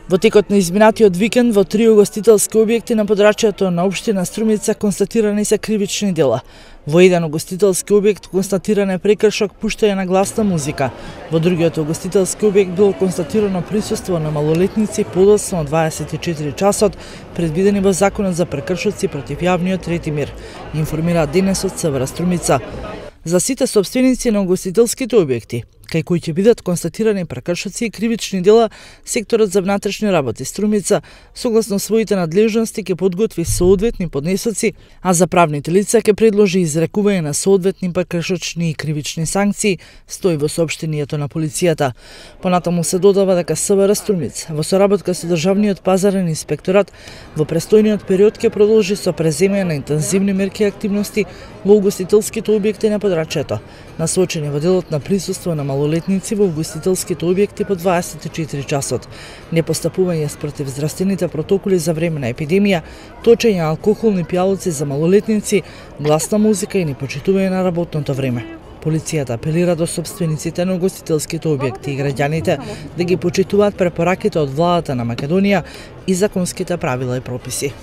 Во текот на изминатиот викенд во 3 угостителски објекти на подрачјето на општина Струмица констатирани се кривични дела. Во еден угостителски објект констатиран е прекршок пуштање на гласна музика. Во другиот угостителски објект било констатирано присуство на малолетници подоцна од 24 часот, предвидени во Законот за прекршоци против јавниот ред и мир, информира денес од СВР Струмица. За сите сопственици на угостителските објекти, кај кои ќе бидат констатирани прекршоци и кривични дела, секторот за внатрешни работи Струмица, согласно своите надлежности, ќе подготви соодветни поднесоци, а за правните лица ќе предложи изрекување на соодветни прекршочни и кривични санкции, стои во соопштението на полицијата. Понатаму се додава дека СВР Струмица, во соработка со Државниот пазарен инспекторат, во престојниот период ќе продолжи со преземање на интензивни мерки и активности во угостителските објекти на подрачјето, насочени во делот на присуство на малолетници во угостителските објекти по 24 часот, непостапување спротив здравствените протоколи за време на епидемија, точење алкохолни пијалаци за малолетници, гласна музика и непочитување на работното време. Полицијата апелира до сопствениците на угостителските објекти и граѓаните да ги почитуваат препораките од владата на Македонија и законските правила и прописи.